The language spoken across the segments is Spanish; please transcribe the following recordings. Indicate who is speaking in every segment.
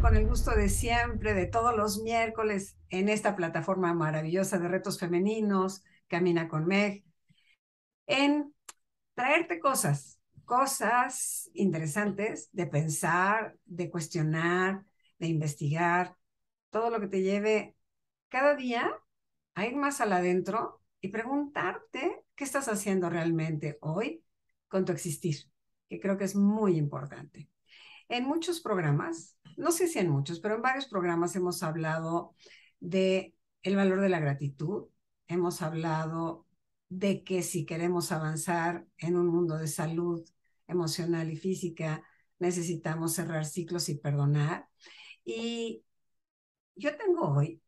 Speaker 1: Con el gusto de siempre, de todos los miércoles, en esta plataforma maravillosa de retos femeninos, Camina con Meg, en traerte cosas interesantes de pensar, de cuestionar, de investigar, todo lo que te lleve cada día a ir más al adentro y preguntarte qué estás haciendo realmente hoy con tu existir, que creo que es muy importante. En muchos programas, no sé si en muchos, pero en varios programas hemos hablado de el valor de la gratitud, hemos hablado de que si queremos avanzar en un mundo de salud emocional y física, necesitamos cerrar ciclos y perdonar. Y yo tengo hoy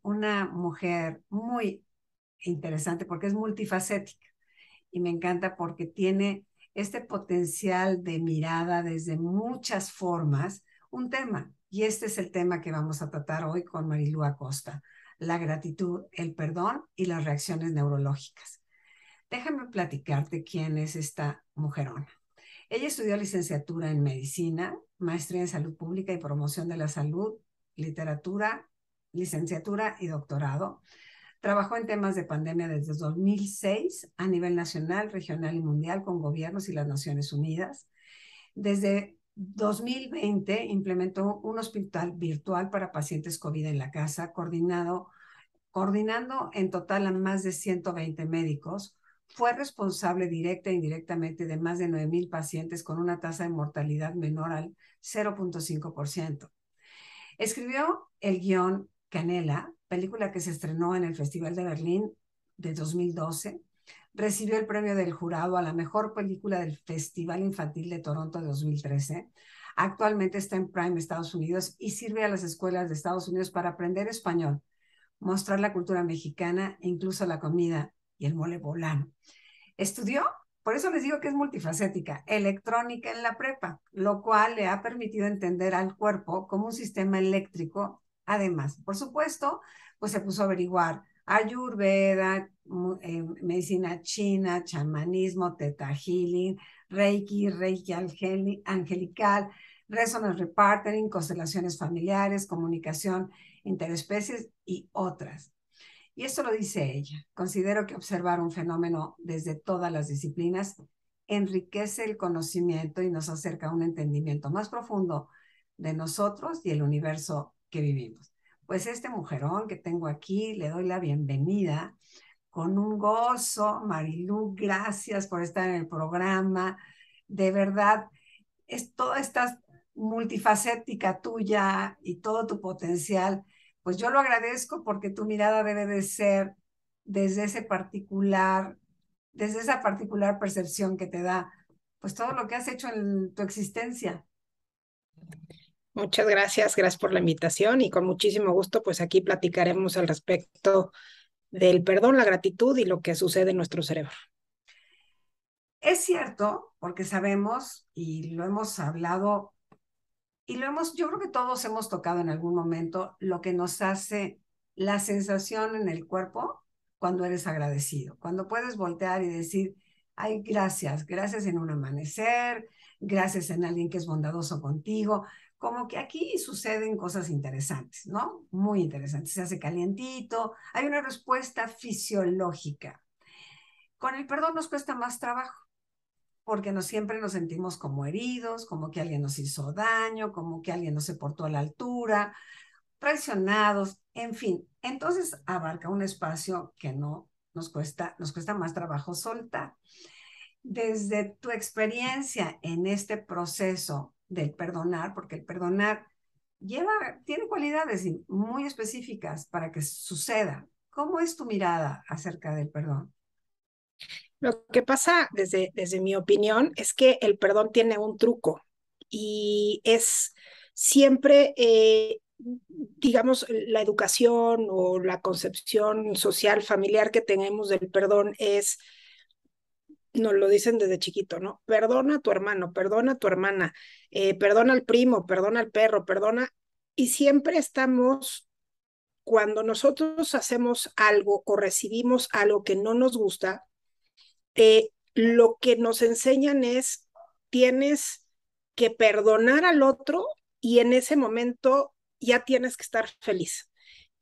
Speaker 1: una mujer muy interesante porque es multifacética y me encanta porque tiene este potencial de mirada desde muchas formas, un tema. Y este es el tema que vamos a tratar hoy con Marilú Acosta, la gratitud, el perdón y las reacciones neurológicas. Déjame platicarte quién es esta mujerona. Ella estudió licenciatura en medicina, maestría en salud pública y promoción de la salud, literatura, licenciatura y doctorado. Trabajó en temas de pandemia desde 2006 a nivel nacional, regional y mundial con gobiernos y las Naciones Unidas. Desde 2020 implementó un hospital virtual para pacientes COVID en la casa, coordinando en total a más de 120 médicos. Fue responsable directa e indirectamente de más de 9,000 pacientes con una tasa de mortalidad menor al 0.5%. Escribió el guión Canela, película que se estrenó en el Festival de Berlín de 2012. Recibió el premio del jurado a la mejor película del Festival Infantil de Toronto de 2013. Actualmente está en Prime, Estados Unidos, y sirve a las escuelas de Estados Unidos para aprender español, mostrar la cultura mexicana e incluso la comida y el mole poblano. Estudió, por eso les digo que es multifacética, electrónica en la prepa, lo cual le ha permitido entender al cuerpo como un sistema eléctrico. Además, por supuesto, pues se puso a averiguar Ayurveda, medicina china, chamanismo, Theta Healing, Reiki angelical, Resonance Repartering, constelaciones familiares, comunicación interespecies y otras. Y esto lo dice ella. Considero que observar un fenómeno desde todas las disciplinas enriquece el conocimiento y nos acerca a un entendimiento más profundo de nosotros y el universo que vivimos. Pues este mujerón que tengo aquí, le doy la bienvenida con un gozo. Marilú, gracias por estar en el programa. De verdad, es toda esta multifacética tuya y todo tu potencial, pues yo lo agradezco porque tu mirada debe de ser desde desde esa particular percepción que te da, pues todo lo que has hecho en tu existencia.
Speaker 2: Muchas gracias, gracias por la invitación y con muchísimo gusto, pues aquí platicaremos al respecto del perdón, la gratitud y lo que sucede en nuestro cerebro.
Speaker 1: Es cierto, porque sabemos y lo hemos hablado y yo creo que todos hemos tocado en algún momento lo que nos hace la sensación en el cuerpo cuando eres agradecido, cuando puedes voltear y decir, ay, gracias, gracias en un amanecer, gracias en alguien que es bondadoso contigo, como que aquí suceden cosas interesantes, ¿no? Muy interesantes, se hace calientito, hay una respuesta fisiológica. Con el perdón nos cuesta más trabajo, porque no siempre nos sentimos como heridos, como que alguien nos hizo daño, como que alguien no se portó a la altura, traicionados, en fin. Entonces abarca un espacio que no nos cuesta más trabajo soltar. Desde tu experiencia en este proceso del perdonar, porque el perdonar tiene cualidades muy específicas para que suceda. ¿Cómo es tu mirada acerca del perdón?
Speaker 2: Lo que pasa, desde mi opinión, es que el perdón tiene un truco y es siempre, digamos, la educación o la concepción social, familiar que tenemos del perdón es, nos lo dicen desde chiquito, ¿no? Perdona a tu hermano, perdona a tu hermana, perdona al primo, perdona al perro, perdona. Y siempre estamos, cuando nosotros hacemos algo o recibimos algo que no nos gusta, lo que nos enseñan es, tienes que perdonar al otro y en ese momento ya tienes que estar feliz.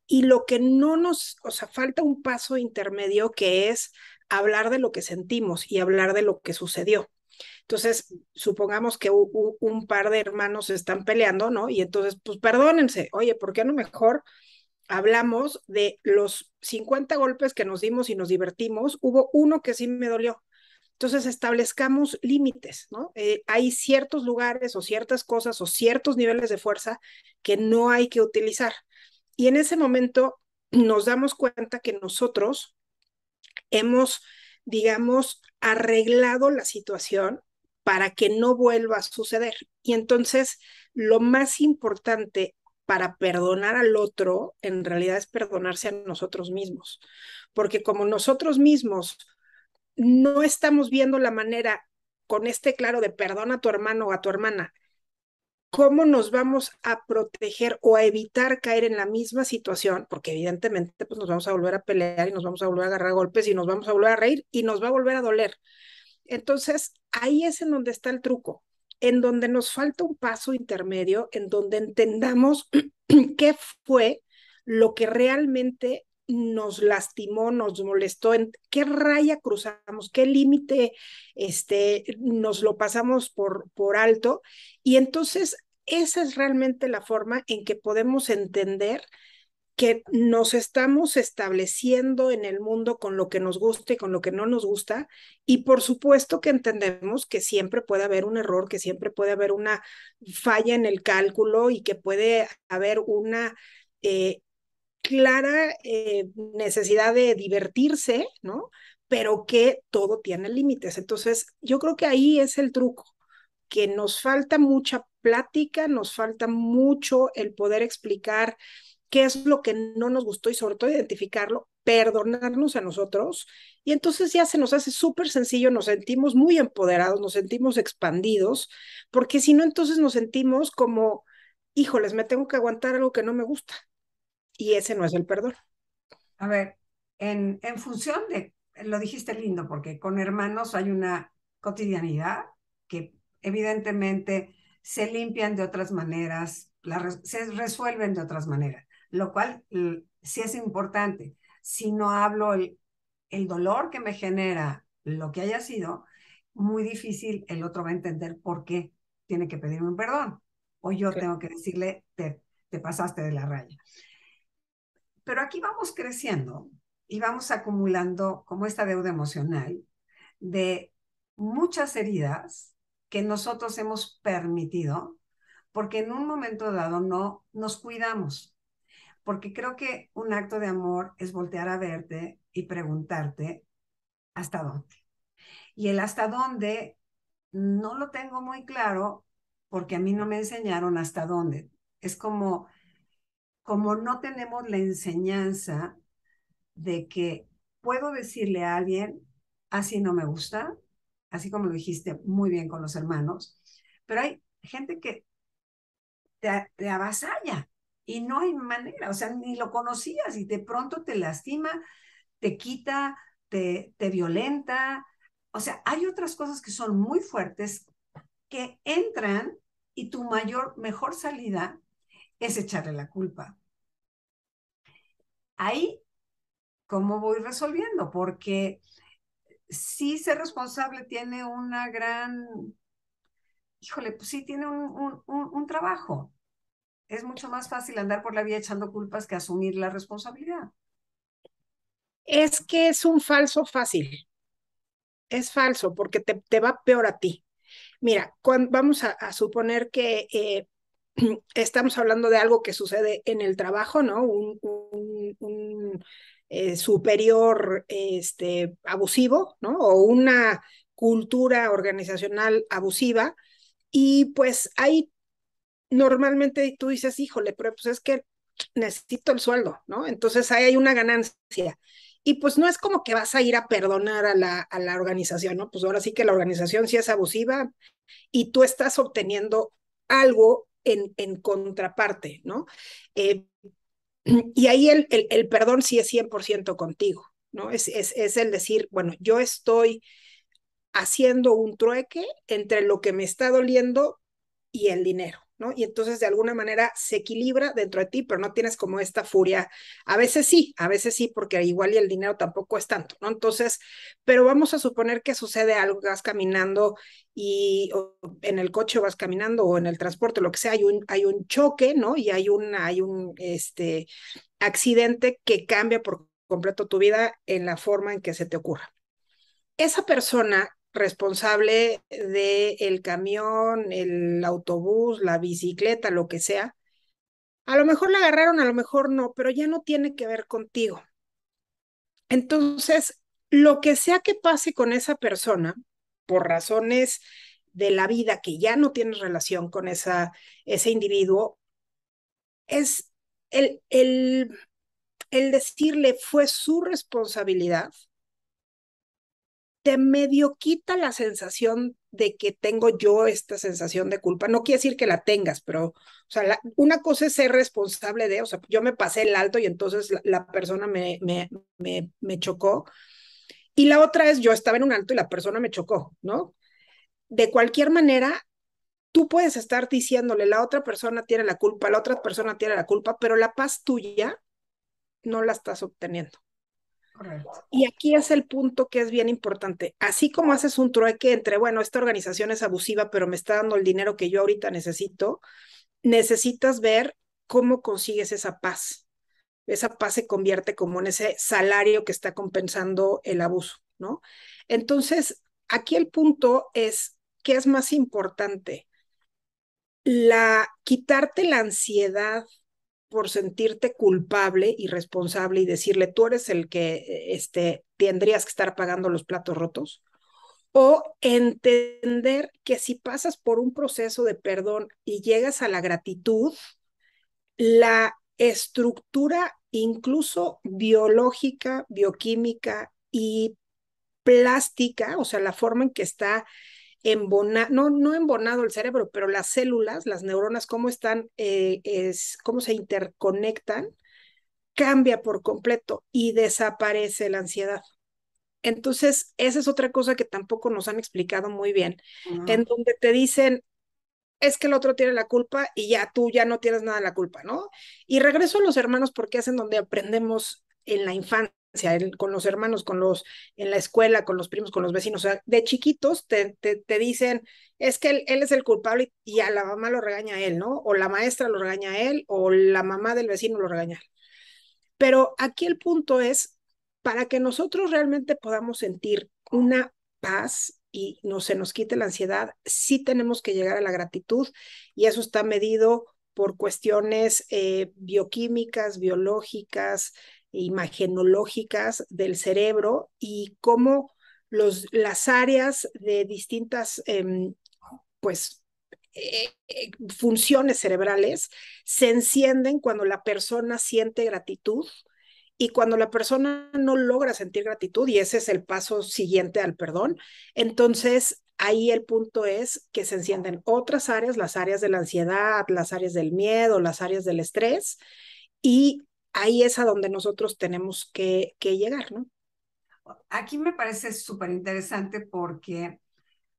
Speaker 2: Y lo que no nos, o sea, falta un paso intermedio que es hablar de lo que sentimos y hablar de lo que sucedió. Entonces, supongamos que un par de hermanos se están peleando, ¿no? Y entonces, pues perdónense, oye, ¿por qué no mejor hablamos de los 50 golpes que nos dimos y nos divertimos? Hubo uno que sí me dolió. Entonces establezcamos límites, ¿no? Hay ciertos lugares o ciertas cosas o ciertos niveles de fuerza que no hay que utilizar. Y en ese momento nos damos cuenta que nosotros hemos, digamos, arreglado la situación para que no vuelva a suceder. Y entonces lo más importante para perdonar al otro en realidad es perdonarse a nosotros mismos, porque como nosotros mismos no estamos viendo la manera con este claro de perdona a tu hermano o a tu hermana, cómo nos vamos a proteger o a evitar caer en la misma situación, porque evidentemente pues nos vamos a volver a pelear y nos vamos a volver a agarrar golpes y nos vamos a volver a reír y nos va a volver a doler. Entonces, ahí es en donde está el truco, en donde nos falta un paso intermedio, en donde entendamos qué fue lo que realmente nos lastimó, nos molestó, en qué raya cruzamos, qué límite nos lo pasamos por alto. Y entonces esa es realmente la forma en que podemos entender que nos estamos estableciendo en el mundo con lo que nos gusta y con lo que no nos gusta. Y por supuesto que entendemos que siempre puede haber un error, que siempre puede haber una falla en el cálculo y que puede haber una clara necesidad de divertirse, ¿no? Pero que todo tiene límites. Entonces, yo creo que ahí es el truco, que nos falta mucha plática, nos falta mucho el poder explicar qué es lo que no nos gustó y sobre todo identificarlo, perdonarnos a nosotros y entonces ya se nos hace súper sencillo, nos sentimos muy empoderados, nos sentimos expandidos, porque si no entonces nos sentimos como, híjoles, me tengo que aguantar algo que no me gusta y ese no es el perdón.
Speaker 1: A ver, en función de, lo dijiste lindo, porque con hermanos hay una cotidianidad que evidentemente se limpian de otras maneras, se resuelven de otras maneras, lo cual sí es importante. Si no hablo el dolor que me genera lo que haya sido, muy difícil el otro va a entender por qué tiene que pedirme un perdón. O yo tengo que decirle, te pasaste de la raya. Pero aquí vamos creciendo y vamos acumulando como esta deuda emocional de muchas heridas que nosotros hemos permitido porque en un momento dado no nos cuidamos. Porque creo que un acto de amor es voltear a verte y preguntarte hasta dónde. Y el hasta dónde no lo tengo muy claro porque a mí no me enseñaron hasta dónde. Es como no tenemos la enseñanza de que puedo decirle a alguien, así no me gusta, así como lo dijiste muy bien con los hermanos, pero hay gente que te avasalla y no hay manera, o sea, ni lo conocías y de pronto te lastima, te quita, te violenta. O sea, hay otras cosas que son muy fuertes que entran y tu mejor salida es echarle la culpa. Ahí, ¿cómo voy resolviendo? Porque sí ser responsable tiene una gran, híjole, pues sí tiene un trabajo. Es mucho más fácil andar por la vida echando culpas que asumir la responsabilidad.
Speaker 2: Es que es un falso fácil, es falso porque te va peor a ti. Mira, vamos a suponer que estamos hablando de algo que sucede en el trabajo, ¿no? Un superior abusivo, ¿no? O una cultura organizacional abusiva. Y pues ahí normalmente tú dices, híjole, pero pues es que necesito el sueldo, ¿no? Entonces ahí hay una ganancia. Y pues no es como que vas a ir a perdonar a la organización, ¿no? Pues ahora sí que la organización sí es abusiva y tú estás obteniendo algo en contraparte, ¿no? Eh, y ahí el perdón sí es 100% contigo, ¿no? Es el decir, bueno, yo estoy haciendo un trueque entre lo que me está doliendo y el dinero, ¿no? Y entonces de alguna manera se equilibra dentro de ti, pero no tienes como esta furia. A veces sí, porque igual y el dinero tampoco es tanto, ¿no? Entonces, pero vamos a suponer que sucede algo, que vas caminando y o en el coche vas caminando o en el transporte, lo que sea, hay un choque, ¿no? Y hay un accidente que cambia por completo tu vida en la forma en que se te ocurra. Esa persona responsable del camión, el autobús, la bicicleta, lo que sea, a lo mejor la agarraron, a lo mejor no, pero ya no tiene que ver contigo. Entonces, lo que sea que pase con esa persona, por razones de la vida que ya no tienes relación con ese individuo, es el decirle fue su responsabilidad te medio quita la sensación de que tengo yo esta sensación de culpa. No quiere decir que la tengas, pero, o sea, una cosa es ser responsable de, o sea, yo me pasé el alto y entonces la persona me chocó. Y la otra es yo estaba en un alto y la persona me chocó, ¿no? De cualquier manera, tú puedes estar diciéndole, la otra persona tiene la culpa, la otra persona tiene la culpa, pero la paz tuya no la estás obteniendo.
Speaker 1: Correcto.
Speaker 2: Y aquí es el punto que es bien importante. Así como haces un trueque entre, bueno, esta organización es abusiva, pero me está dando el dinero que yo ahorita necesito, necesitas ver cómo consigues esa paz. Esa paz se convierte como en ese salario que está compensando el abuso, ¿no? Entonces, aquí el punto es, ¿qué es más importante? Quitarte la ansiedad por sentirte culpable y responsable y decirle tú eres el que tendrías que estar pagando los platos rotos, o entender que si pasas por un proceso de perdón y llegas a la gratitud, la estructura incluso biológica, bioquímica y plástica, o sea, la forma en que está no embonado el cerebro, pero las células, las neuronas, cómo están, cómo se interconectan, cambia por completo y desaparece la ansiedad. Entonces, esa es otra cosa que tampoco nos han explicado muy bien, en
Speaker 1: No,
Speaker 2: donde te dicen, es que el otro tiene la culpa y ya tú ya no tienes nada de la culpa, ¿no? Y regreso a los hermanos porque es en donde aprendemos en la infancia, con los hermanos, en la escuela, con los primos, con los vecinos. O sea, de chiquitos te dicen, es que él es el culpable y a la mamá lo regaña a él, ¿no? O la maestra lo regaña a él, o la mamá del vecino lo regaña a él. Pero aquí el punto es, para que nosotros realmente podamos sentir una paz y no se nos quite la ansiedad, sí tenemos que llegar a la gratitud y eso está medido por cuestiones bioquímicas, biológicas, imagenológicas del cerebro y cómo las áreas de distintas, pues, funciones cerebrales se encienden cuando la persona siente gratitud y cuando la persona no logra sentir gratitud, y ese es el paso siguiente al perdón, entonces ahí el punto es que se encienden otras áreas, las áreas de la ansiedad, las áreas del miedo, las áreas del estrés, y ahí es a donde nosotros tenemos que llegar, ¿no?
Speaker 1: Aquí me parece súper interesante porque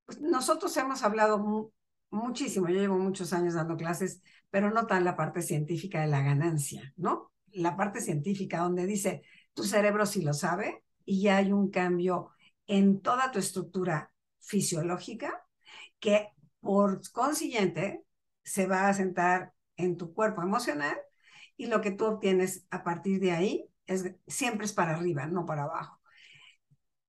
Speaker 1: pues, nosotros hemos hablado muchísimo, yo llevo muchos años dando clases, pero no tan la parte científica de la ganancia, ¿no? La parte científica donde dice, tu cerebro sí lo sabe y ya hay un cambio en toda tu estructura fisiológica que por consiguiente se va a sentar en tu cuerpo emocional y lo que tú obtienes a partir de ahí siempre es para arriba, no para abajo.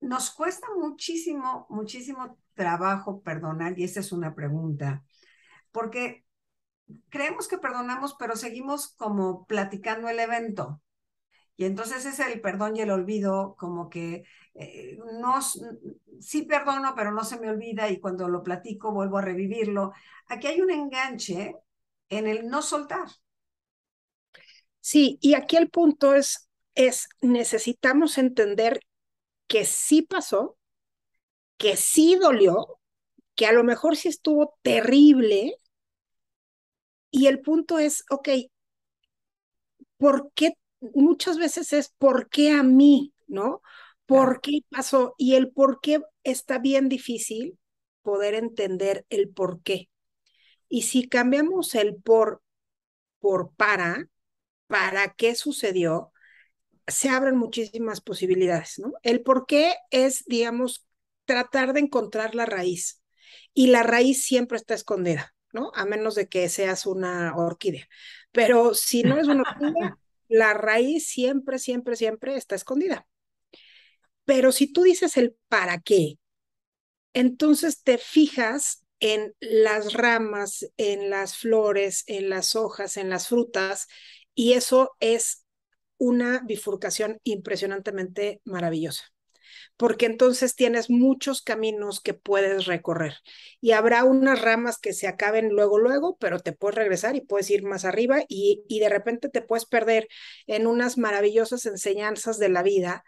Speaker 1: Nos cuesta muchísimo, muchísimo trabajo perdonar y esa es una pregunta, porque creemos que perdonamos, pero seguimos como platicando el evento. Y entonces es el perdón y el olvido, como que no, sí perdono, pero no se me olvida y cuando lo platico vuelvo a revivirlo. Aquí hay un enganche en el no soltar.
Speaker 2: Sí, y aquí el punto es necesitamos entender que sí pasó, que sí dolió, que a lo mejor sí estuvo terrible, y el punto es, ok, ¿por qué? Muchas veces es ¿por qué a mí? ¿No?
Speaker 1: Claro.
Speaker 2: ¿Por qué pasó? Y el por qué está bien difícil poder entender el por qué. Y si cambiamos el por para qué sucedió, se abren muchísimas posibilidades, ¿no? El por qué es, digamos, tratar de encontrar la raíz. Y la raíz siempre está escondida, ¿no? A menos de que seas una orquídea. Pero si no eres una orquídea, la raíz siempre, siempre, siempre está escondida. Pero si tú dices el para qué, entonces te fijas en las ramas, en las flores, en las hojas, en las frutas, y eso es una bifurcación impresionantemente maravillosa, porque entonces tienes muchos caminos que puedes recorrer y habrá unas ramas que se acaben luego, luego, pero te puedes regresar y puedes ir más arriba y de repente te puedes perder en unas maravillosas enseñanzas de la vida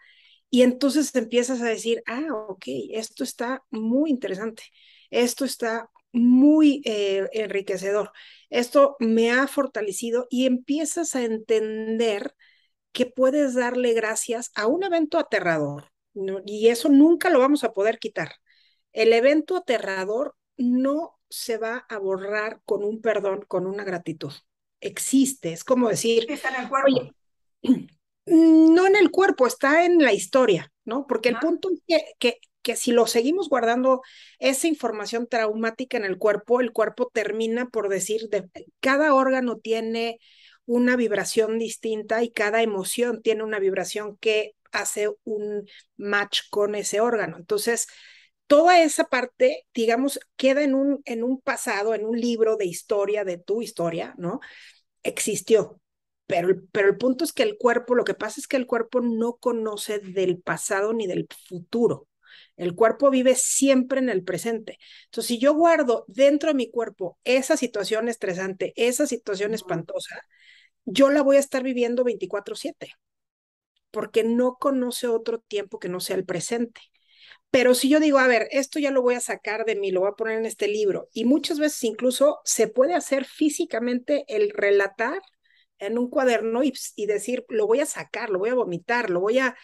Speaker 2: y entonces te empiezas a decir, ah, ok, esto está muy interesante, esto está muy enriquecedor, esto me ha fortalecido y empiezas a entender que puedes darle gracias a un evento aterrador, ¿no? Y eso nunca lo vamos a poder quitar. El evento aterrador no se va a borrar con un perdón, con una gratitud. Existe, es como decir,
Speaker 1: Está en el cuerpo.
Speaker 2: oye, no en el cuerpo, está en la historia, ¿no? Porque el
Speaker 1: Ajá.
Speaker 2: punto es que si lo seguimos guardando esa información traumática en el cuerpo termina por decir, cada órgano tiene una vibración distinta y cada emoción tiene una vibración que hace un match con ese órgano. Entonces, toda esa parte, digamos, queda en un pasado, en un libro de historia, de tu historia, ¿no? Existió. Pero el punto es que el cuerpo, lo que pasa es que el cuerpo no conoce del pasado ni del futuro. El cuerpo vive siempre en el presente. Entonces, si yo guardo dentro de mi cuerpo esa situación estresante, esa situación
Speaker 1: Ujú.
Speaker 2: espantosa, yo la voy a estar viviendo 24/7, porque no conoce otro tiempo que no sea el presente. Pero si yo digo, a ver, esto ya lo voy a sacar de mí, lo voy a poner en este libro, y muchas veces incluso se puede hacer físicamente el relatar en un cuaderno y decir, lo voy a sacar, lo voy a vomitar, lo voy a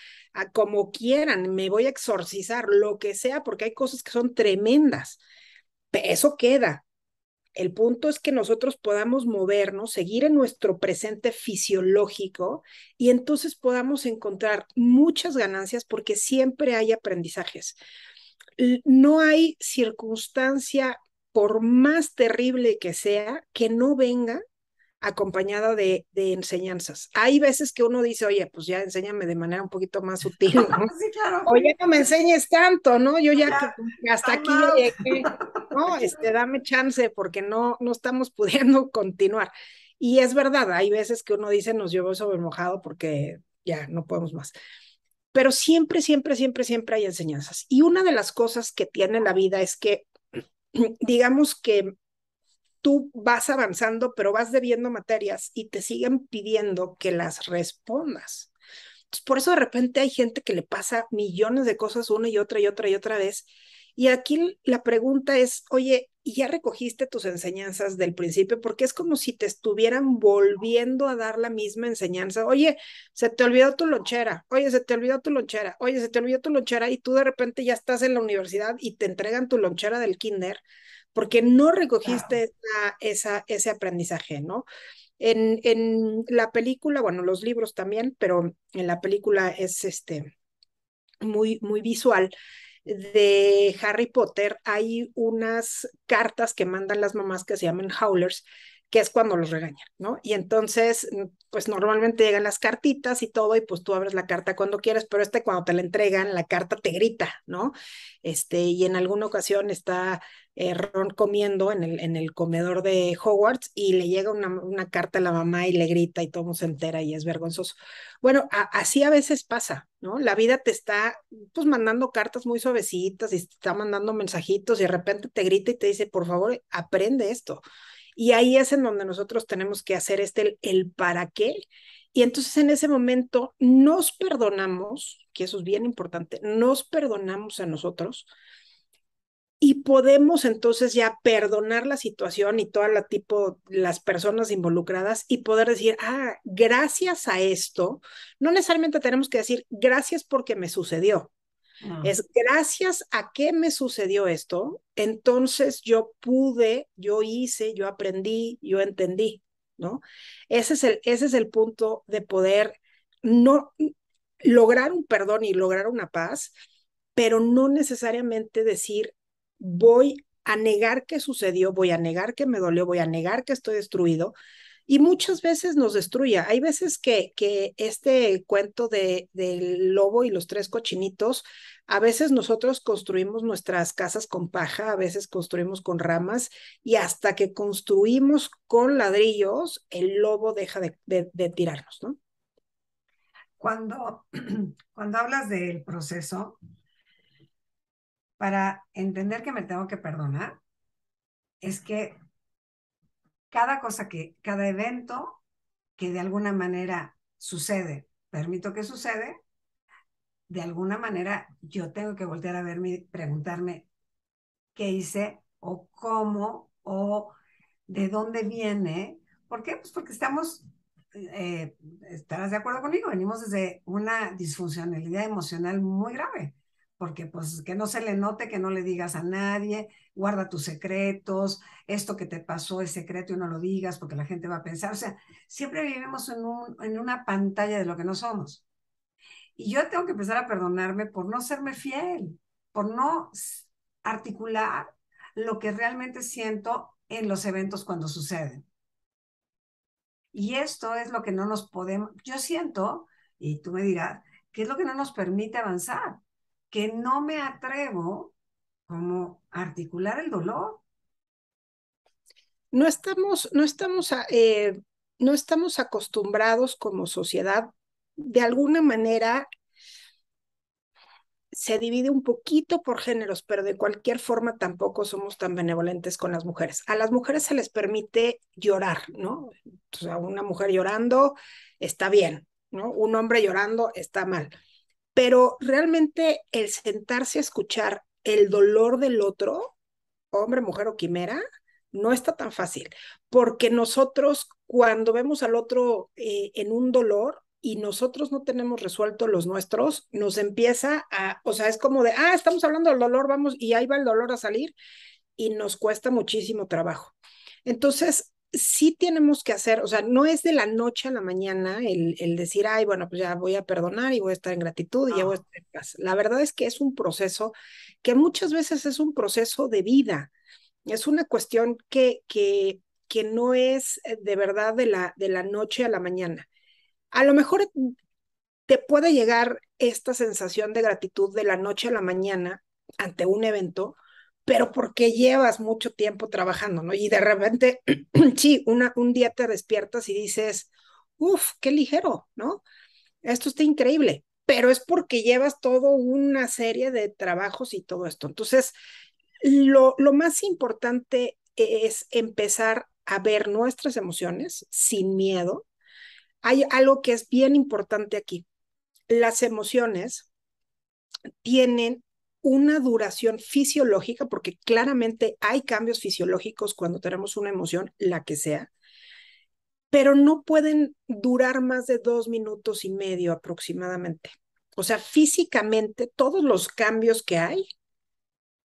Speaker 2: como quieran, me voy a exorcizar, lo que sea, porque hay cosas que son tremendas. Eso queda. El punto es que nosotros podamos movernos, seguir en nuestro presente fisiológico y entonces podamos encontrar muchas ganancias porque siempre hay aprendizajes. No hay circunstancia, por más terrible que sea, que no venga acompañada de enseñanzas. Hay veces que uno dice, oye, pues ya enséñame de manera un poquito más sutil, ¿no?
Speaker 1: Sí, claro.
Speaker 2: O ya no me enseñes tanto, ¿no? Yo ya
Speaker 1: Ya,
Speaker 2: que hasta
Speaker 1: time
Speaker 2: aquí ya
Speaker 1: out.
Speaker 2: llegué, ¿no? Dame chance porque no estamos pudiendo continuar. Y es verdad, hay veces que uno dice, nos llevó sobre mojado porque ya no podemos más. Pero siempre, siempre, siempre, siempre hay enseñanzas. Y una de las cosas que tiene la vida es que, digamos que tú vas avanzando, pero vas debiendo materias y te siguen pidiendo que las respondas. Por eso de repente hay gente que le pasa millones de cosas una y otra y otra y otra vez. Y aquí la pregunta es, oye, ¿y ya recogiste tus enseñanzas del principio? Porque es como si te estuvieran volviendo a dar la misma enseñanza. Oye, se te olvidó tu lonchera. Oye, se te olvidó tu lonchera. Oye, se te olvidó tu lonchera. Y tú de repente ya estás en la universidad y te entregan tu lonchera del kinder porque no
Speaker 1: Claro.
Speaker 2: recogiste ese aprendizaje, ¿no? En la película, bueno, los libros también, pero en la película es muy visual de Harry Potter, hay unas cartas que mandan las mamás que se llaman howlers, que es cuando los regañan, ¿no? Y entonces, pues normalmente llegan las cartitas y todo, y pues tú abres la carta cuando quieres, pero cuando te la entregan, la carta te grita, ¿no? Y en alguna ocasión está Ron comiendo en el comedor de Hogwarts y le llega una carta a la mamá y le grita y todo el mundo se entera y es vergonzoso. Bueno, así a veces pasa, ¿no? La vida te está pues mandando cartas muy suavecitas y te está mandando mensajitos y de repente te grita y te dice, por favor, aprende esto. Y ahí es en donde nosotros tenemos que hacer el para qué. Y entonces en ese momento nos perdonamos, que eso es bien importante, nos perdonamos a nosotros y podemos entonces ya perdonar la situación y toda la tipo, las personas involucradas y poder decir, gracias a esto, no necesariamente tenemos que decir gracias porque me sucedió,
Speaker 1: No.
Speaker 2: es gracias a que me sucedió esto, entonces yo pude, yo hice, yo aprendí, yo entendí, ¿no? Ese es el punto de poder no lograr un perdón y lograr una paz, pero no necesariamente decir voy a negar que sucedió, voy a negar que me dolió, voy a negar que estoy destruido. Y muchas veces nos destruye. Hay veces que este cuento del lobo y los tres cochinitos, a veces nosotros construimos nuestras casas con paja, a veces construimos con ramas y hasta que construimos con ladrillos, el lobo deja de tirarnos, ¿no?
Speaker 1: Cuando, cuando hablas del proceso, para entender que me tengo que perdonar, es que cada evento que de alguna manera sucede, permito que sucede, de alguna manera yo tengo que voltear a verme y preguntarme qué hice o cómo o de dónde viene. ¿Por qué? Pues porque estarás de acuerdo conmigo, venimos desde una disfuncionalidad emocional muy grave, porque pues que no se le note, que no le digas a nadie, guarda tus secretos, esto que te pasó es secreto y no lo digas porque la gente va a pensar, o sea, siempre vivimos en una pantalla de lo que no somos. Y yo tengo que empezar a perdonarme por no serme fiel, por no articular lo que realmente siento en los eventos cuando suceden. Y esto es lo que no nos podemos, yo siento, y tú me dirás, que es lo que no nos permite avanzar, que no me atrevo como a articular el dolor.
Speaker 2: No estamos, no estamos, no estamos acostumbrados como sociedad, de alguna manera se divide un poquito por géneros, pero de cualquier forma tampoco somos tan benevolentes con las mujeres. A las mujeres se les permite llorar, ¿no? O sea, una mujer llorando está bien, ¿no? Un hombre llorando está mal. Pero realmente el sentarse a escuchar el dolor del otro, hombre, mujer o quimera, no está tan fácil, porque nosotros cuando vemos al otro en un dolor y nosotros no tenemos resuelto los nuestros, nos empieza o sea, es como de, estamos hablando del dolor, vamos, y ahí va el dolor a salir y nos cuesta muchísimo trabajo. Entonces, sí tenemos que hacer, o sea, no es de la noche a la mañana el decir, bueno, pues ya voy a perdonar y voy a estar en gratitud y ya voy a
Speaker 1: No.
Speaker 2: estar en paz. La verdad es que es un proceso que muchas veces es un proceso de vida. Es una cuestión que no es de verdad de la noche a la mañana. A lo mejor te puede llegar esta sensación de gratitud de la noche a la mañana ante un evento, pero porque llevas mucho tiempo trabajando, ¿no? Y de repente, sí, un día te despiertas y dices, uff, qué ligero, ¿no? Esto está increíble, pero es porque llevas toda una serie de trabajos y todo esto. Entonces, lo más importante es empezar a ver nuestras emociones sin miedo. Hay algo que es bien importante aquí. las emociones tienen una duración fisiológica, porque claramente hay cambios fisiológicos cuando tenemos una emoción, la que sea, pero no pueden durar más de 2 minutos y medio aproximadamente. O sea, físicamente todos los cambios que hay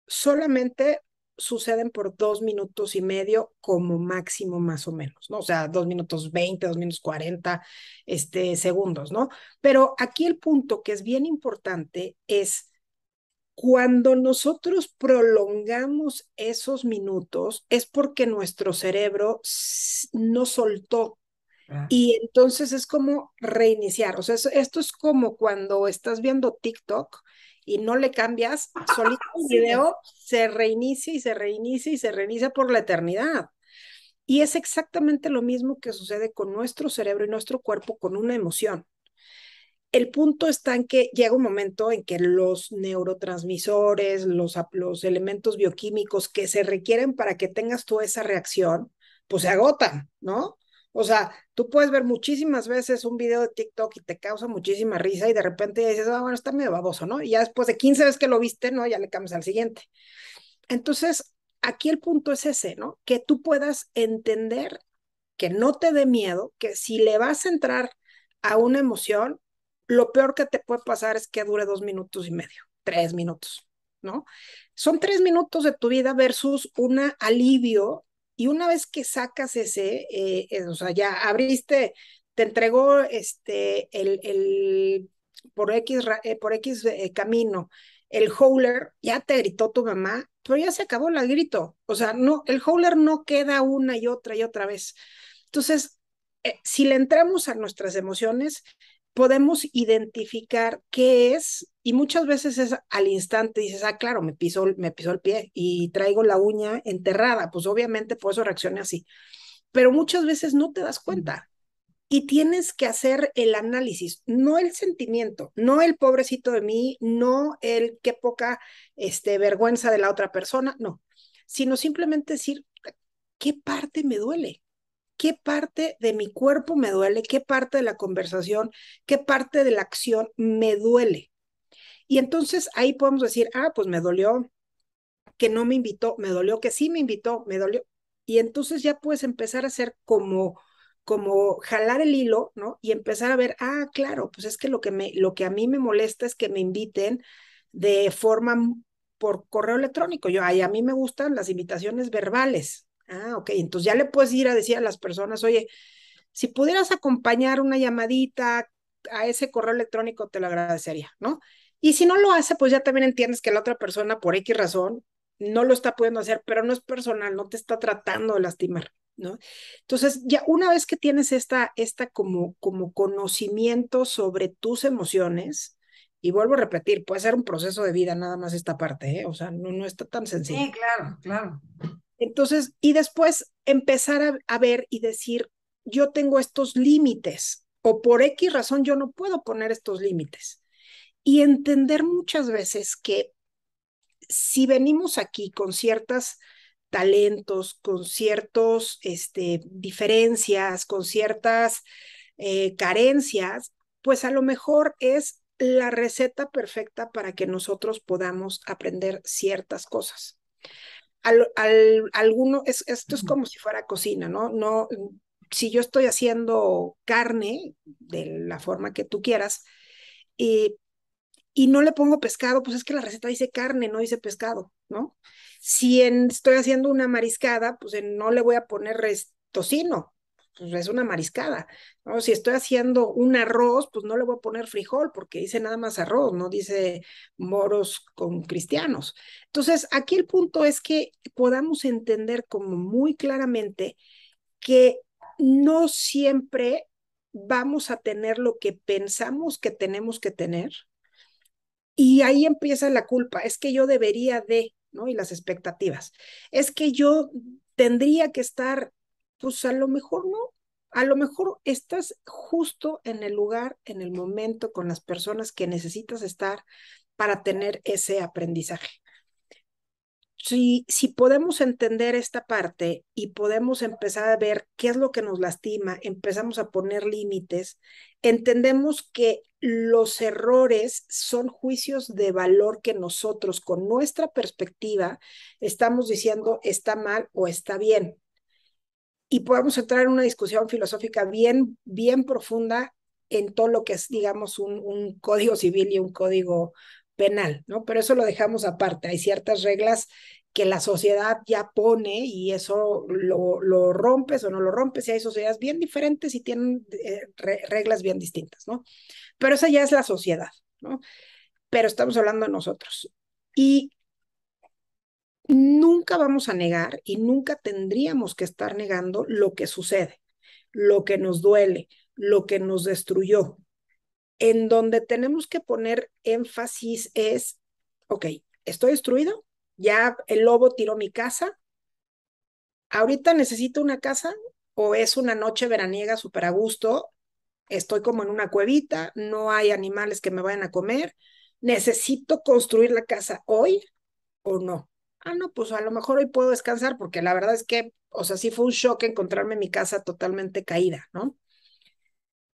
Speaker 2: solamente suceden por 2 minutos y medio como máximo, más o menos, ¿no? O sea, 2 minutos 20, 2 minutos 40 segundos, ¿no? Pero aquí el punto que es bien importante es cuando nosotros prolongamos esos minutos, es porque nuestro cerebro no soltó
Speaker 1: Claro.
Speaker 2: y entonces es como reiniciar. O sea, esto es como cuando estás viendo TikTok y no le cambias, solito el
Speaker 1: Sí,
Speaker 2: video se reinicia y se reinicia y se reinicia por la eternidad. Y es exactamente lo mismo que sucede con nuestro cerebro y nuestro cuerpo con una emoción. El punto está en que llega un momento en que los neurotransmisores, los elementos bioquímicos que se requieren para que tengas tú esa reacción, pues se agotan, ¿no? O sea, tú puedes ver muchísimas veces un video de TikTok y te causa muchísima risa y de repente dices, ah, bueno, está medio baboso, ¿no? Y ya después de 15 veces que lo viste, ¿no? Ya le cambias al siguiente. Entonces, aquí el punto es ese, ¿no? Que tú puedas entender, que no te dé miedo, que si le vas a entrar a una emoción, lo peor que te puede pasar es que dure 2 minutos y medio, 3 minutos, ¿no? Son 3 minutos de tu vida versus un alivio, y una vez que sacas o sea, ya abriste, te entregó por X camino, el howler, ya te gritó tu mamá, pero ya se acabó el grito. O sea, no, el howler no queda una y otra vez. Entonces, si le entramos a nuestras emociones, podemos identificar qué es, y muchas veces es al instante, dices, ah, claro, me pisó el pie y traigo la uña enterrada, pues obviamente por eso reaccioné así, pero muchas veces no te das cuenta. Y tienes que hacer el análisis, no el sentimiento, no el pobrecito de mí, no el qué poca vergüenza de la otra persona, no, sino simplemente decir, ¿qué parte me duele? ¿Qué parte de mi cuerpo me duele? ¿Qué parte de la conversación? ¿Qué parte de la acción me duele? Y entonces ahí podemos decir, ah, pues me dolió que no me invitó, me dolió que sí me invitó, me dolió. Y entonces ya puedes empezar a hacer como jalar el hilo, ¿no? Y empezar a ver, ah, claro, pues es que lo que a mí me molesta es que me inviten de forma por correo electrónico. Ay, a mí me gustan las invitaciones verbales. Ah, ok, entonces ya le puedes ir a decir a las personas, oye, si pudieras acompañar una llamadita a ese correo electrónico, te lo agradecería, ¿no? Y si no lo hace, pues ya también entiendes que la otra persona, por X razón, no lo está pudiendo hacer, pero no es personal, no te está tratando de lastimar, ¿no? Entonces, ya una vez que tienes esta como conocimiento sobre tus emociones, y vuelvo a repetir, puede ser un proceso de vida nada más esta parte, ¿eh? O sea, no está tan sencillo.
Speaker 1: sí, claro, claro.
Speaker 2: Entonces, y después empezar a ver y decir, yo tengo estos límites, o por X razón yo no puedo poner estos límites. Y entender muchas veces que si venimos aquí con ciertos talentos, con ciertas diferencias, con ciertas carencias, pues a lo mejor es la receta perfecta para que nosotros podamos aprender ciertas cosas. Esto es como si fuera cocina, ¿no? No, si yo estoy haciendo carne de la forma que tú quieras, y no le pongo pescado, pues es que la receta dice carne, no dice pescado, ¿no? Si estoy haciendo una mariscada, pues no le voy a poner tocino, pues es una mariscada, ¿no? Si estoy haciendo un arroz, pues no le voy a poner frijol, porque dice nada más arroz, no dice moros con cristianos. Entonces, aquí el punto es que podamos entender como muy claramente que no siempre vamos a tener lo que pensamos que tenemos que tener, y ahí empieza la culpa, es que yo debería de, ¿no? Y las expectativas. Es que yo tendría que estar, pues a lo mejor no, a lo mejor estás justo en el lugar, en el momento, con las personas que necesitas estar para tener ese aprendizaje. Si podemos entender esta parte y podemos empezar a ver qué es lo que nos lastima, empezamos a poner límites, entendemos que los errores son juicios de valor que nosotros, con nuestra perspectiva, estamos diciendo está mal o está bien. Y podemos entrar en una discusión filosófica bien, bien profunda en todo lo que es, digamos, un código civil y un código penal, ¿no? Pero eso lo dejamos aparte. Hay ciertas reglas que la sociedad ya pone y eso lo rompes o no lo rompes, y hay sociedades bien diferentes y tienen reglas bien distintas, ¿no? Pero esa ya es la sociedad, ¿no? Pero estamos hablando de nosotros. Y nunca vamos a negar y nunca tendríamos que estar negando lo que sucede, lo que nos duele, lo que nos destruyó. En donde tenemos que poner énfasis es, ok, estoy destruido, ya el lobo tiró mi casa, ahorita necesito una casa o es una noche veraniega súper a gusto, estoy como en una cuevita, no hay animales que me vayan a comer, necesito construir la casa hoy o no. Ah, no, pues a lo mejor hoy puedo descansar porque la verdad es que, o sea, sí fue un shock encontrarme mi casa totalmente caída, ¿no?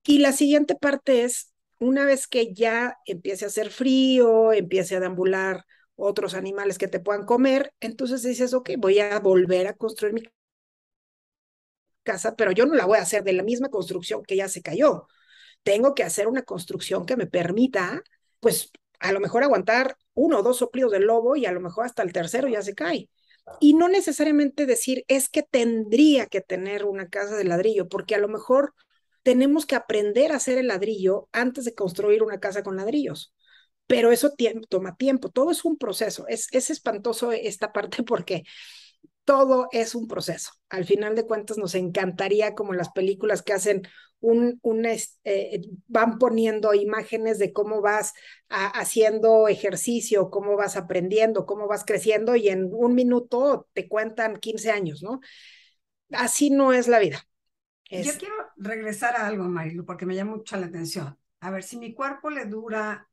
Speaker 2: Y la siguiente parte es, una vez que ya empiece a hacer frío, empiece a deambular otros animales que te puedan comer, entonces dices, ok, voy a volver a construir mi casa, pero yo no la voy a hacer de la misma construcción que ya se cayó. Tengo que hacer una construcción que me permita, pues, a lo mejor aguantar uno o dos soplidos del lobo y a lo mejor hasta el tercero ya se cae. Y no necesariamente decir es que tendría que tener una casa de ladrillo, porque a lo mejor tenemos que aprender a hacer el ladrillo antes de construir una casa con ladrillos. Pero eso toma tiempo, todo es un proceso. Es espantoso esta parte porque todo es un proceso. Al final de cuentas nos encantaría, como las películas que hacen van poniendo imágenes de cómo vas haciendo ejercicio, cómo vas aprendiendo, cómo vas creciendo y en un minuto te cuentan 15 años, ¿no? Así no es la vida.
Speaker 1: Yo quiero regresar a algo, Marilu, porque me llama mucho la atención. A ver, si mi cuerpo le dura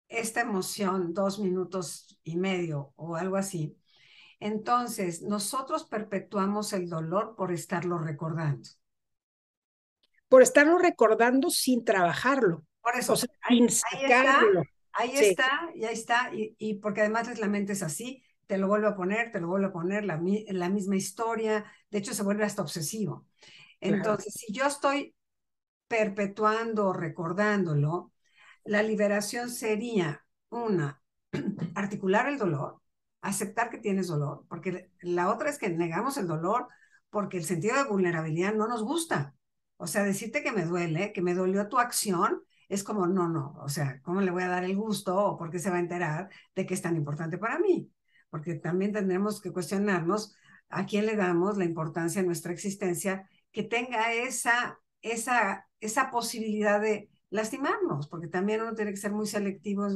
Speaker 1: esta emoción 2 minutos y medio o algo así, entonces nosotros perpetuamos el dolor por estarlo recordando.
Speaker 2: Por estarlo recordando sin trabajarlo,
Speaker 1: Por
Speaker 2: o
Speaker 1: eso,
Speaker 2: sea, sin
Speaker 1: ahí está,
Speaker 2: sacarlo.
Speaker 1: ahí
Speaker 2: Sí,
Speaker 1: está, y ahí está, y porque además la mente es así, te lo vuelve a poner, te lo vuelve a poner, la misma historia, de hecho se vuelve hasta obsesivo.
Speaker 2: claro.
Speaker 1: Entonces, si yo estoy perpetuando, recordándolo, la liberación sería una, articular el dolor, aceptar que tienes dolor, porque la otra es que negamos el dolor porque el sentido de vulnerabilidad no nos gusta. O sea, decirte que me duele, que me dolió tu acción, es como, no, no, o sea, ¿cómo le voy a dar el gusto o por qué se va a enterar de que es tan importante para mí? Porque también tendremos que cuestionarnos a quién le damos la importancia en nuestra existencia que tenga esa posibilidad de lastimarnos, porque también uno tiene que ser muy selectivo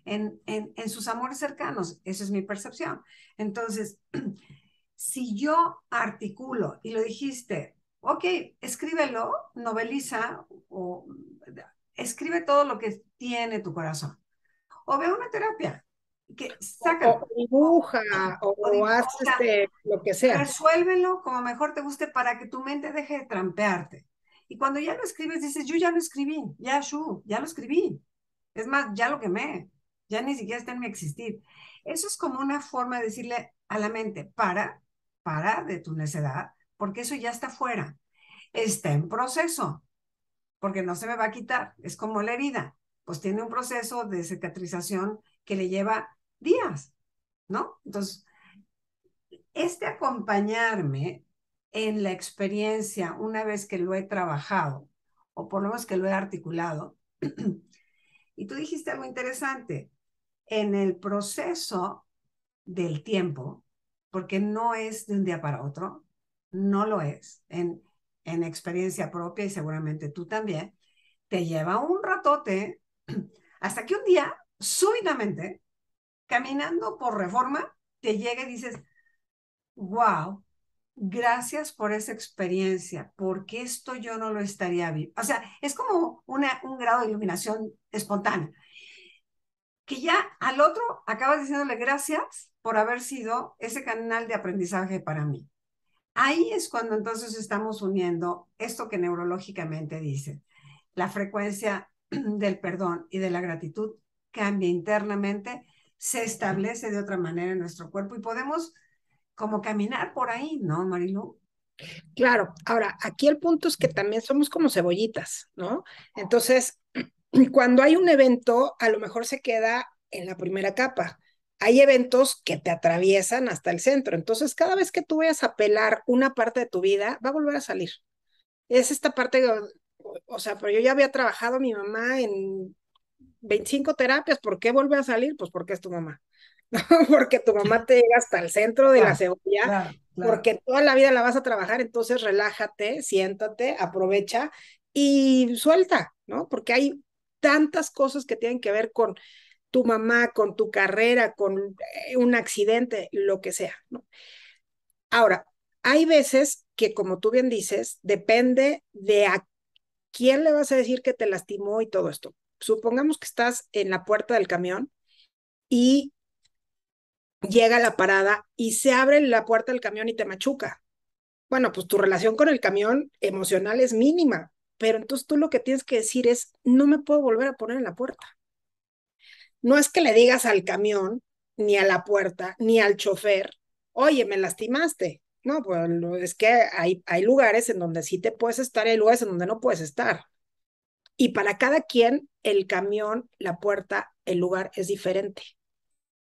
Speaker 1: en sus amores cercanos. Esa es mi percepción. Entonces, si yo articulo, y lo dijiste, ok, escríbelo, noveliza o escribe todo lo que tiene tu corazón. O ve una terapia, que sácalo.
Speaker 2: O dibuja,
Speaker 1: O
Speaker 2: haz
Speaker 1: sea,
Speaker 2: lo que sea.
Speaker 1: resuélvelo como mejor te guste para que tu mente deje de trampearte. Y cuando ya lo escribes, dices, yo ya lo escribí, ya lo escribí. Es más, ya lo quemé, ya ni siquiera está en mi existir. Eso es como una forma de decirle a la mente, para de tu necedad, porque eso ya está fuera. Está en proceso, porque no se me va a quitar. Es como la herida, pues tiene un proceso de cicatrización que le lleva días, ¿no? Entonces, acompañarme en la experiencia una vez que lo he trabajado, o por lo menos que lo he articulado. Y tú dijiste algo interesante, en el proceso del tiempo, porque no es de un día para otro, no lo es, en experiencia propia y seguramente tú también, te lleva un ratote hasta que un día, súbitamente, caminando por Reforma, te llega y dices, wow, gracias por esa experiencia, porque esto yo no lo estaría viendo. O sea, es como un grado de iluminación espontánea, que ya al otro acabas diciéndole gracias por haber sido ese canal de aprendizaje para mí. Ahí es cuando entonces estamos uniendo esto que neurológicamente dice, la frecuencia del perdón y de la gratitud cambia internamente, se establece de otra manera en nuestro cuerpo y podemos como caminar por ahí, ¿no, Marilu?
Speaker 2: Claro, ahora, aquí el punto es que también somos como cebollitas, ¿no? Entonces, cuando hay un evento, a lo mejor se queda en la primera capa. Hay eventos que te atraviesan hasta el centro. Entonces, cada vez que tú vayas a pelar una parte de tu vida, va a volver a salir. Es esta parte, o sea, pero yo ya había trabajado a mi mamá en 25 terapias. ¿Por qué vuelve a salir? Pues porque es tu mamá. Porque tu mamá te llega hasta el centro de la
Speaker 1: Claro,
Speaker 2: cebolla,
Speaker 1: claro, claro.
Speaker 2: porque toda la vida la vas a trabajar, entonces relájate, siéntate, aprovecha y suelta, ¿no? Porque hay tantas cosas que tienen que ver con tu mamá, con tu carrera, con un accidente, lo que sea, ¿no? Ahora, hay veces que, como tú bien dices, depende de a quién le vas a decir que te lastimó y todo esto. Supongamos que estás en la puerta del camión y llega a la parada y se abre la puerta del camión y te machuca. Bueno, pues tu relación con el camión emocional es mínima, pero entonces tú lo que tienes que decir es, no me puedo volver a poner en la puerta. No es que le digas al camión, ni a la puerta, ni al chofer, oye, me lastimaste. No, pues es que hay lugares en donde sí te puedes estar y hay lugares en donde no puedes estar. Y para cada quien, el camión, la puerta, el lugar es diferente.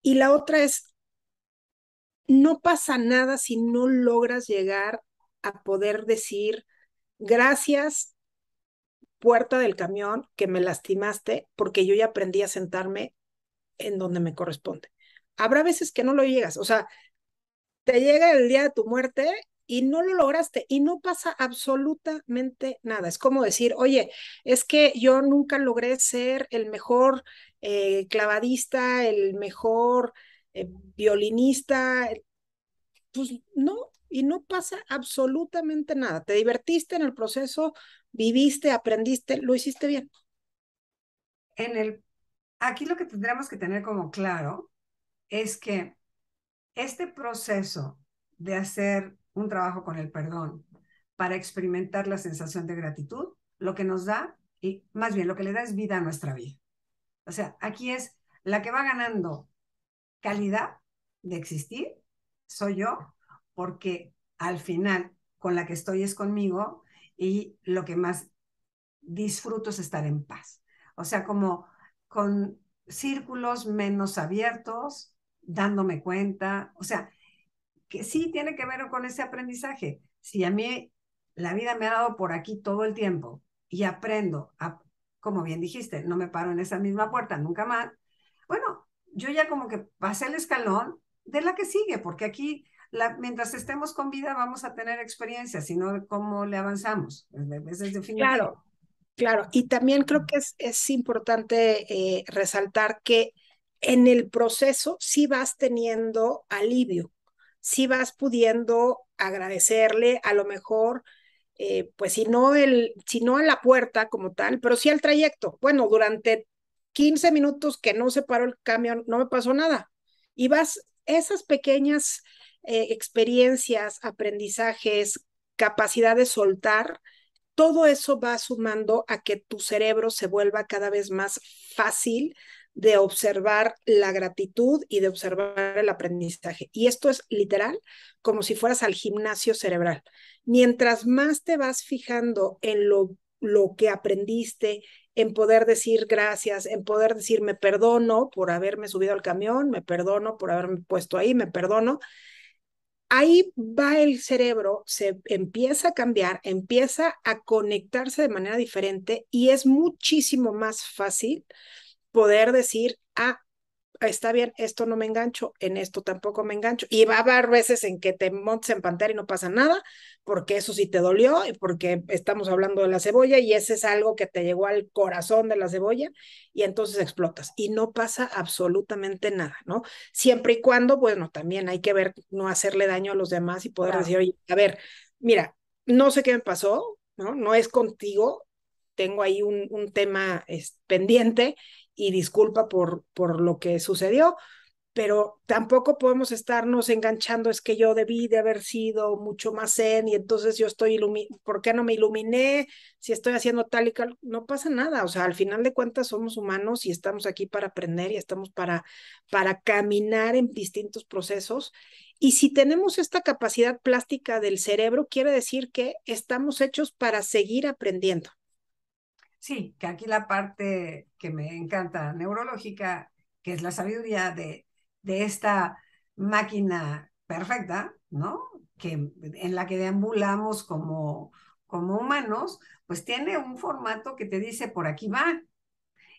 Speaker 2: Y la otra es, no pasa nada si no logras llegar a poder decir gracias, puerta del camión, que me lastimaste porque yo ya aprendí a sentarme en donde me corresponde. Habrá veces que no lo llegas, o sea, te llega el día de tu muerte y no lo lograste y no pasa absolutamente nada. Es como decir, oye, es que yo nunca logré ser el mejor clavadista, el mejor violinista, pues no, y no pasa absolutamente nada. Te divertiste en el proceso, viviste, aprendiste, lo hiciste bien.
Speaker 1: En el, aquí lo que tendremos que tener como claro es que este proceso de hacer un trabajo con el perdón para experimentar la sensación de gratitud, lo que nos da, y más bien lo que le da es vida a nuestra vida. O sea, aquí es la que va ganando calidad de existir, soy yo, porque al final con la que estoy es conmigo y lo que más disfruto es estar en paz. O sea, como con círculos menos abiertos, dándome cuenta, o sea, que sí tiene que ver con ese aprendizaje. Si a mí la vida me ha dado por aquí todo el tiempo y aprendo, como bien dijiste, no me paro en esa misma puerta nunca más, bueno, yo ya como que pasé el escalón de la que sigue, porque aquí, mientras estemos con vida, vamos a tener experiencias, sino cómo le avanzamos. Eso es definitivo.
Speaker 2: Claro, claro. Y también creo que es importante resaltar que en el proceso sí vas teniendo alivio, sí vas pudiendo agradecerle a lo mejor, pues si no a la puerta como tal, pero sí al trayecto. Bueno, durante 15 minutos que no se paró el camión, no me pasó nada. Y vas, esas pequeñas experiencias, aprendizajes, capacidad de soltar, todo eso va sumando a que tu cerebro se vuelva cada vez más fácil de observar la gratitud y de observar el aprendizaje. Y esto es literal como si fueras al gimnasio cerebral. Mientras más te vas fijando en lo que aprendiste, en poder decir gracias, en poder decir me perdono por haberme subido al camión, me perdono por haberme puesto ahí, me perdono, ahí va el cerebro, se empieza a cambiar, empieza a conectarse de manera diferente y es muchísimo más fácil poder decir, ah, está bien, esto no me engancho, en esto tampoco me engancho. Y va a haber veces en que te montes en pantera y no pasa nada, porque eso sí te dolió y porque estamos hablando de la cebolla y ese es algo que te llegó al corazón de la cebolla y entonces explotas y no pasa absolutamente nada, ¿no? Siempre y cuando, bueno, también hay que ver no hacerle daño a los demás y poder
Speaker 1: Claro.
Speaker 2: decir, oye, a ver, mira, no sé qué me pasó, ¿no? No es contigo, tengo ahí un tema pendiente y disculpa por lo que sucedió, pero tampoco podemos estarnos enganchando, es que yo debí de haber sido mucho más zen y entonces yo estoy ¿por qué no me iluminé? Si estoy haciendo tal y tal, no pasa nada, o sea, al final de cuentas somos humanos y estamos aquí para aprender y estamos para caminar en distintos procesos. Y si tenemos esta capacidad plástica del cerebro, quiere decir que estamos hechos para seguir aprendiendo.
Speaker 1: Sí, que aquí la parte que me encanta neurológica, que es la sabiduría de esta máquina perfecta, ¿no? Que, en la que deambulamos como humanos, pues tiene un formato que te dice por aquí va.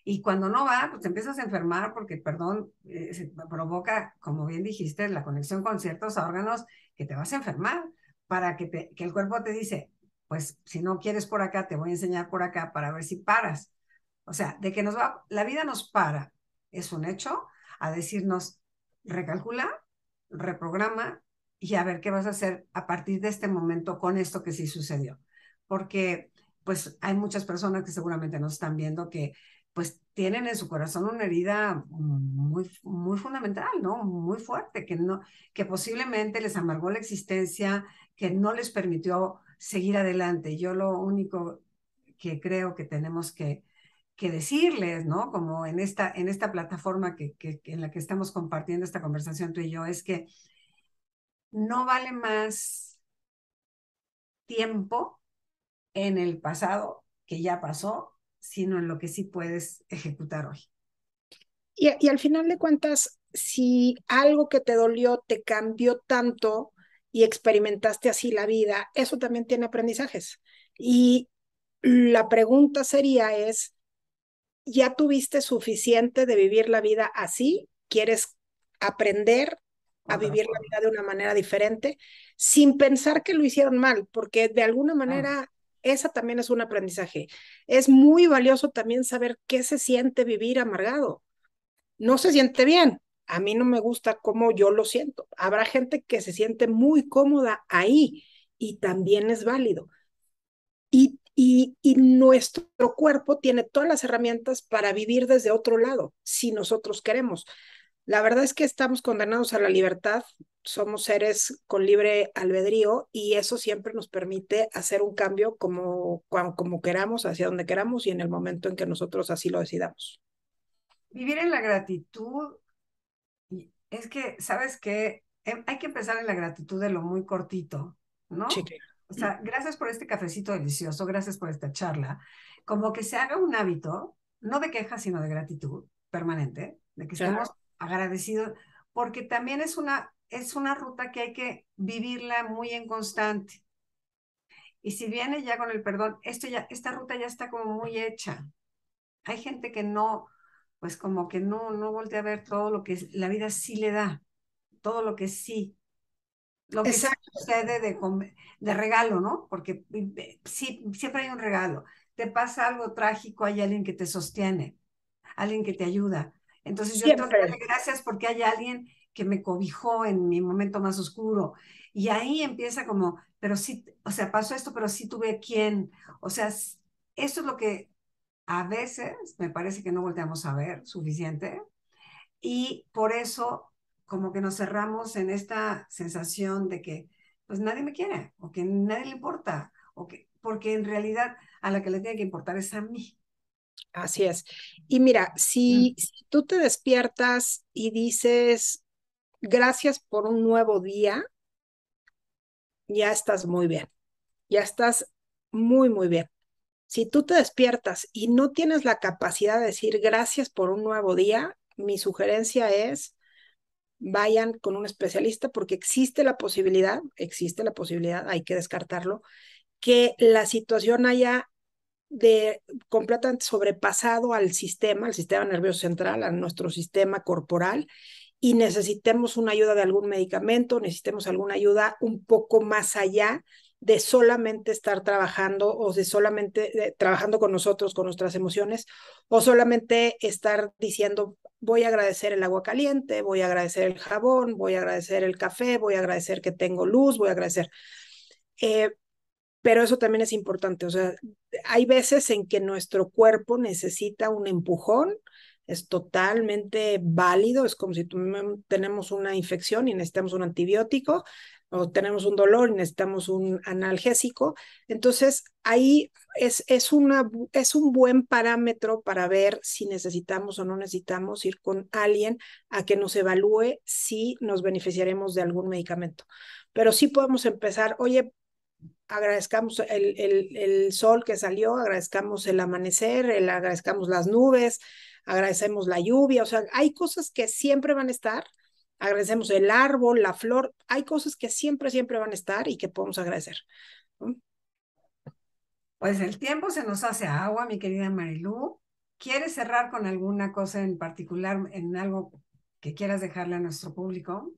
Speaker 1: Y cuando no va, pues te empiezas a enfermar porque, perdón, se provoca, como bien dijiste, la conexión con ciertos órganos que te vas a enfermar para que el cuerpo te dice, pues si no quieres por acá, te voy a enseñar por acá para ver si paras. O sea, de que la vida nos para, es un hecho, a decirnos, recalcula, reprograma y a ver qué vas a hacer a partir de este momento con esto que sí sucedió. Porque pues hay muchas personas que seguramente nos están viendo que pues tienen en su corazón una herida muy, muy fundamental, ¿no? Muy fuerte, que posiblemente les amargó la existencia, que no les permitió seguir adelante. Yo lo único que creo que tenemos que decirles, ¿no? Como en esta plataforma en la que estamos compartiendo esta conversación tú y yo, es que no vale más tiempo en el pasado que ya pasó, sino en lo que sí puedes ejecutar hoy.
Speaker 2: Y al final de cuentas, si algo que te dolió te cambió tanto y experimentaste así la vida, eso también tiene aprendizajes. Y la pregunta sería es, ¿ya tuviste suficiente de vivir la vida así? ¿Quieres aprender a
Speaker 1: Otra
Speaker 2: vivir la
Speaker 1: forma.
Speaker 2: vida de una manera diferente sin pensar que lo hicieron mal? Porque de alguna
Speaker 1: Ah,
Speaker 2: manera esa también es un aprendizaje. Es muy valioso también saber qué se siente vivir amargado. No se siente bien. A mí no me gusta cómo yo lo siento. Habrá gente que se siente muy cómoda ahí y también es válido. Y nuestro cuerpo tiene todas las herramientas para vivir desde otro lado, si nosotros queremos. La verdad es que estamos condenados a la libertad, somos seres con libre albedrío y eso siempre nos permite hacer un cambio como queramos, hacia donde queramos y en el momento en que nosotros así lo decidamos.
Speaker 1: vivir en la gratitud, es que, ¿sabes qué? Hay que empezar en la gratitud de lo muy cortito,
Speaker 2: Sí,
Speaker 1: ¿no?
Speaker 2: claro.
Speaker 1: O sea, gracias por este cafecito delicioso, gracias por esta charla. Como que se haga un hábito, no de queja, sino de gratitud permanente, de que estemos
Speaker 2: Claro.
Speaker 1: agradecidos, porque también es una ruta que hay que vivirla muy en constante. Y si viene ya con el perdón, esta ruta ya está como muy hecha. Hay gente que no, pues como que no voltea a ver todo lo que la vida sí le da, todo lo que sí
Speaker 2: Exacto.
Speaker 1: sucede de regalo, ¿no? Porque sí, siempre hay un regalo. Te pasa algo trágico, hay alguien que te sostiene, alguien que te ayuda. Entonces yo tengo que darle
Speaker 2: Siempre.
Speaker 1: gracias porque hay alguien que me cobijó en mi momento más oscuro. Y ahí empieza como, pero sí, o sea, pasó esto, pero sí tuve quien. O sea, eso es lo que a veces me parece que no volteamos a ver suficiente y por eso como que nos cerramos en esta sensación de que pues nadie me quiere o que nadie le importa o que porque en realidad a la que le tiene que importar es a mí.
Speaker 2: Así es. Y mira, si tú te despiertas y dices gracias por un nuevo día, ya estás muy bien, ya estás muy, muy bien. Si tú te despiertas y no tienes la capacidad de decir gracias por un nuevo día, mi sugerencia es vayan con un especialista porque existe la posibilidad, hay que descartarlo, que la situación haya de completamente sobrepasado al sistema nervioso central, a nuestro sistema corporal, y necesitemos una ayuda de algún medicamento, necesitemos alguna ayuda un poco más allá de solamente estar trabajando o de solamente trabajando con nosotros, con nuestras emociones, o solamente estar diciendo, voy a agradecer el agua caliente, voy a agradecer el jabón, voy a agradecer el café, voy a agradecer que tengo luz, voy a agradecer. Eh, pero eso también es importante, o sea, hay veces en que nuestro cuerpo necesita un empujón, es totalmente válido, es como si tenemos una infección y necesitamos un antibiótico, o tenemos un dolor y necesitamos un analgésico. Entonces, ahí es un buen parámetro para ver si necesitamos o no necesitamos ir con alguien a que nos evalúe si nos beneficiaremos de algún medicamento. Pero sí podemos empezar, oye, agradezcamos el sol que salió, agradezcamos el amanecer, agradezcamos las nubes, agradecemos la lluvia, o sea, hay cosas que siempre van a estar, agradecemos el árbol, la flor, hay cosas que siempre, siempre van a estar y que podemos agradecer, ¿no?
Speaker 1: Pues el tiempo se nos hace agua, mi querida Marilú. ¿Quieres cerrar con alguna cosa en particular, en algo que quieras dejarle a nuestro público?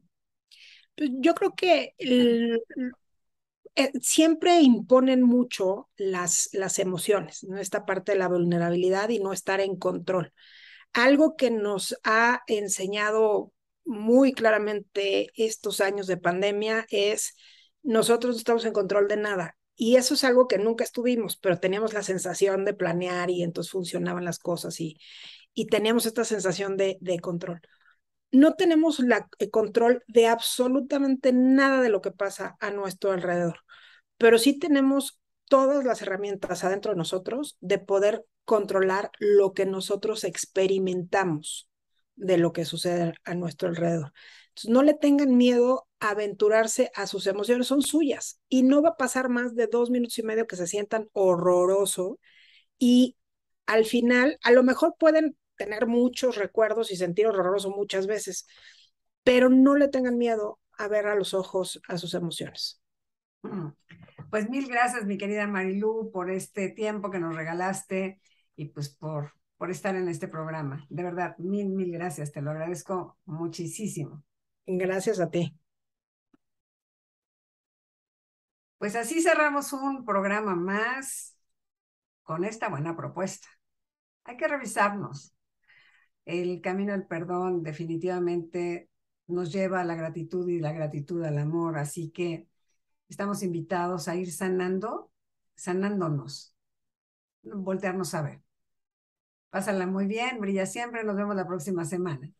Speaker 2: Pues yo creo que siempre imponen mucho las emociones, ¿no? Esta parte de la vulnerabilidad y no estar en control. Algo que nos ha enseñado muy claramente estos años de pandemia es nosotros no estamos en control de nada. Y eso es algo que nunca estuvimos, pero teníamos la sensación de planear y entonces funcionaban las cosas y teníamos esta sensación de control. No tenemos el control de absolutamente nada de lo que pasa a nuestro alrededor, pero sí tenemos todas las herramientas adentro de nosotros de poder controlar lo que nosotros experimentamos de lo que sucede a nuestro alrededor. Entonces, no le tengan miedo a aventurarse a sus emociones, son suyas y no va a pasar más de 2 minutos y medio que se sientan horroroso y al final a lo mejor pueden tener muchos recuerdos y sentir horroroso muchas veces, pero no le tengan miedo a ver a los ojos a sus emociones.
Speaker 1: Mm. Pues mil gracias, mi querida Marilú, por este tiempo que nos regalaste y pues por estar en este programa. De verdad, mil gracias, te lo agradezco muchísimo.
Speaker 2: Gracias a ti.
Speaker 1: Pues así cerramos un programa más con esta buena propuesta. Hay que revisarnos. El camino del perdón definitivamente nos lleva a la gratitud y la gratitud al amor, así que estamos invitados a ir sanándonos, voltearnos a ver. Pásala muy bien, brilla siempre, nos vemos la próxima semana.